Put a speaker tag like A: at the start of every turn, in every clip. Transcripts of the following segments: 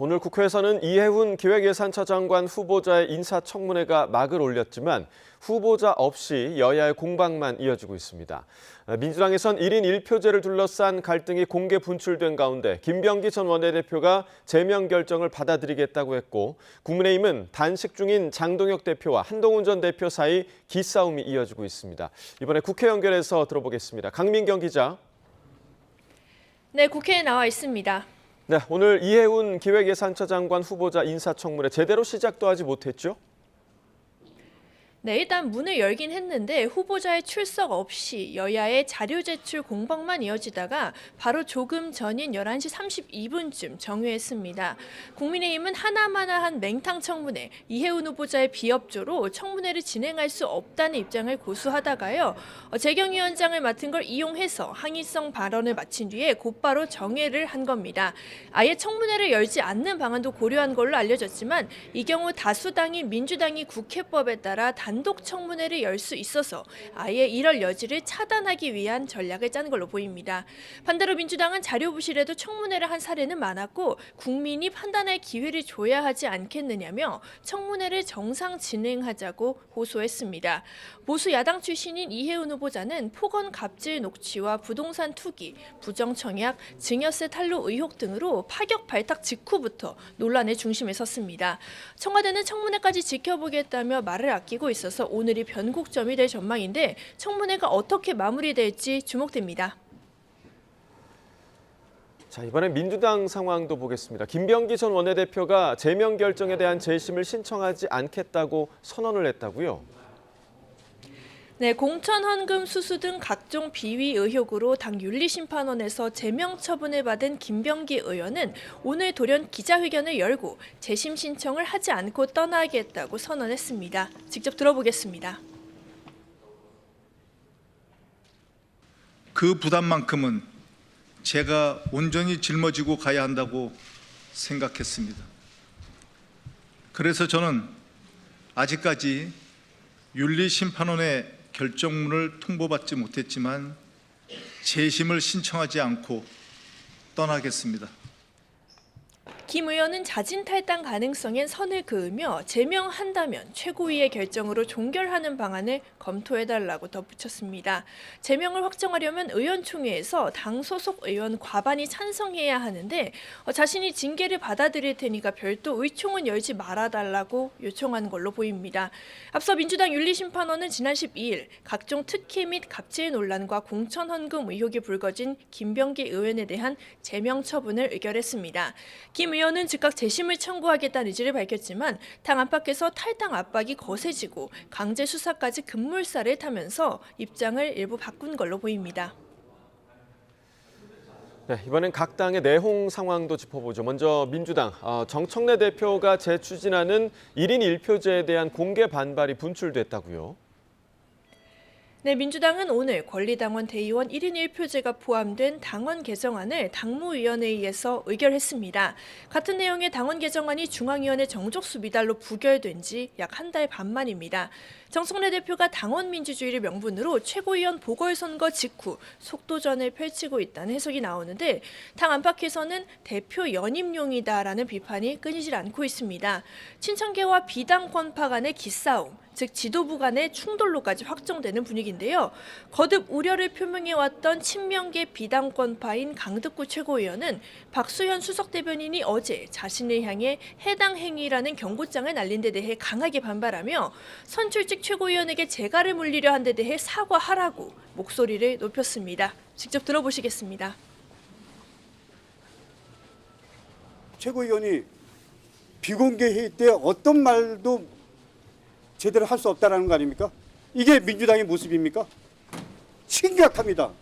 A: 오늘 국회에서는 이해훈 기획예산처장관 후보자의 인사청문회가 막을 올렸지만 후보자 없이 여야의 공방만 이어지고 있습니다. 민주당에선 1인 1표제를 둘러싼 갈등이 공개 분출된 가운데 김병기 전 원내대표가 제명 결정을 받아들이겠다고 했고, 국민의힘은 단식 중인 장동혁 대표와 한동훈 전 대표 사이 기싸움이 이어지고 있습니다. 이번에 국회 연결해서 들어보겠습니다. 강민경 기자.
B: 네, 국회에 나와 있습니다.
A: 네, 오늘 이해훈 기획예산처장관 후보자 인사청문회 제대로 시작도 하지 못했죠?
B: 네, 일단 문을 열긴 했는데 후보자의 출석 없이 여야의 자료 제출 공방만 이어지다가 바로 조금 전인 11시 32분쯤 정회했습니다. 국민의힘은 하나마나한 맹탕 청문회, 이해훈 후보자의 비협조로 청문회를 진행할 수 없다는 입장을 고수하다가요. 재경위원장을 맡은 걸 이용해서 항의성 발언을 마친 뒤에 곧바로 정회를 한 겁니다. 아예 청문회를 열지 않는 방안도 고려한 걸로 알려졌지만 이 경우 다수당인 민주당이 국회법에 따라 단독 청문회를 열 수 있어서 아예 이럴 여지를 차단하기 위한 전략을 짠 걸로 보입니다. 반대로 민주당은 자료 부실에도 청문회를 한 사례는 많았고 국민이 판단할 기회를 줘야 하지 않겠느냐며 청문회를 정상 진행하자고 호소했습니다. 보수 야당 출신인 이해훈 후보자는 폭언 갑질 녹취와 부동산 투기, 부정청약, 증여세 탈루 의혹 등으로 파격 발탁 직후부터 논란의 중심에 섰습니다. 청와대는 청문회까지 지켜보겠다며 말을 아끼고 있어서 오늘이 변곡점이 될 전망인데 청문회가 어떻게 마무리될지 주목됩니다.
A: 자, 이번엔 민주당 상황도 보겠습니다. 김병기 전 원내대표가 제명 결정에 대한 재심을 신청하지 않겠다고 선언을 했다고요?
B: 네, 공천 헌금 수수 등 각종 비위 의혹으로 당 윤리심판원에서 제명 처분을 받은 김병기 의원은 오늘 돌연 기자회견을 열고 재심 신청을 하지 않고 떠나겠다고 선언했습니다. 직접 들어보겠습니다.
C: 그 부담만큼은 제가 온전히 짊어지고 가야 한다고 생각했습니다. 그래서 저는 아직까지 윤리심판원의 결정문을 통보받지 못했지만 재심을 신청하지 않고 떠나겠습니다.
B: 김 의원은 자진 탈당 가능성엔 선을 그으며 제명한다면 최고위의 결정으로 종결하는 방안을 검토해달라고 덧붙였습니다. 제명을 확정하려면 의원총회에서 당 소속 의원 과반이 찬성해야 하는데 자신이 징계를 받아들일 테니까 별도 의총은 열지 말아달라고 요청한 걸로 보입니다. 앞서 민주당 윤리심판원은 지난 12일 각종 특혜 및 갑질 논란과 공천 헌금 의혹이 불거진 김병기 의원에 대한 제명 처분을 의결했습니다. 김 의원은 즉각 재심을 청구하겠다는 의지를 밝혔지만 당 안팎에서 탈당 압박이 거세지고 강제 수사까지 급물살을 타면서 입장을 일부 바꾼 걸로 보입니다.
A: 네, 이번엔 각 당의 내홍 상황도 짚어보죠. 먼저 민주당, 정청래 대표가 재추진하는 1인 1표제에 대한 공개 반발이 분출됐다고요?
B: 네, 민주당은 오늘 권리당원 대의원 1인 1표제가 포함된 당원 개정안을 당무위원회의에서 의결했습니다. 같은 내용의 당원 개정안이 중앙위원회 정족수 미달로 부결된 지 약 한 달 반 만입니다. 정청래 대표가 당원 민주주의를 명분으로 최고위원 보궐선거 직후 속도전을 펼치고 있다는 해석이 나오는데 당 안팎에서는 대표 연임용이다라는 비판이 끊이질 않고 있습니다. 친천계와 비당권파 간의 기싸움, 즉 지도부 간의 충돌로까지 확정되는 분위기인데요. 거듭 우려를 표명해왔던 친명계 비당권파인 강득구 최고위원은 박수현 수석대변인이 어제 자신을 향해 해당 행위라는 경고장을 날린 데 대해 강하게 반발하며 선출직 최고위원에게 재갈을 물리려 한 데 대해 사과하라고 목소리를 높였습니다. 직접 들어보시겠습니다.
D: 최고위원이 비공개 회의 때 어떤 말도 제대로 할 수 없다는 거 아닙니까? 이게 민주당의 모습입니까? 심각합니다.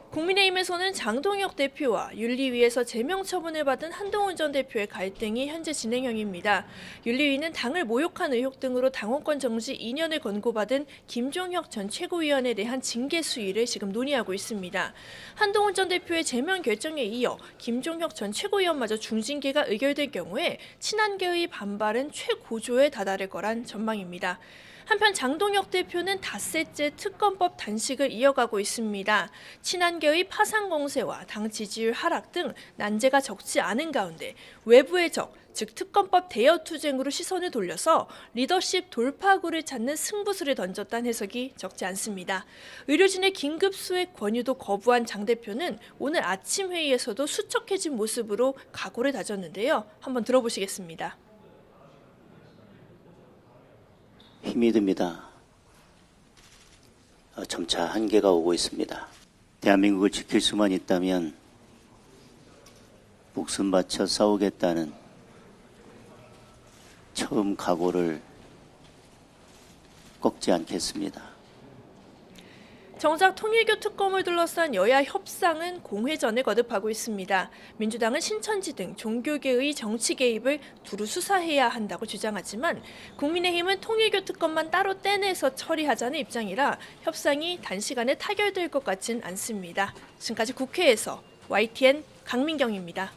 B: 국민의힘에서는 장동혁 대표와 윤리위에서 제명 처분을 받은 한동훈 전 대표의 갈등이 현재 진행형입니다. 윤리위는 당을 모욕한 의혹 등으로 당원권 정지 2년을 권고받은 김종혁 전 최고위원에 대한 징계 수위를 지금 논의하고 있습니다. 한동훈 전 대표의 제명 결정에 이어 김종혁 전 최고위원마저 중징계가 의결될 경우에 친한계의 반발은 최고조에 다다를 거란 전망입니다. 한편 장동혁 대표는 닷새째 특검법 단식을 이어가고 있습니다. 친한계의 파상 공세와 당 지지율 하락 등 난제가 적지 않은 가운데 외부의 적, 즉 특검법 대여 투쟁으로 시선을 돌려서 리더십 돌파구를 찾는 승부수를 던졌다는 해석이 적지 않습니다. 의료진의 긴급 수액 권유도 거부한 장 대표는 오늘 아침 회의에서도 수척해진 모습으로 각오를 다졌는데요. 한번 들어보시겠습니다.
E: 힘이 듭니다. 점차 한계가 오고 있습니다. 대한민국을 지킬 수만 있다면 목숨 바쳐 싸우겠다는 처음 각오를 꺾지 않겠습니다.
B: 정작 통일교 특검을 둘러싼 여야 협상은 공회전을 거듭하고 있습니다. 민주당은 신천지 등 종교계의 정치 개입을 두루 수사해야 한다고 주장하지만 국민의힘은 통일교 특검만 따로 떼내서 처리하자는 입장이라 협상이 단시간에 타결될 것 같진 않습니다. 지금까지 국회에서 YTN 강민경입니다.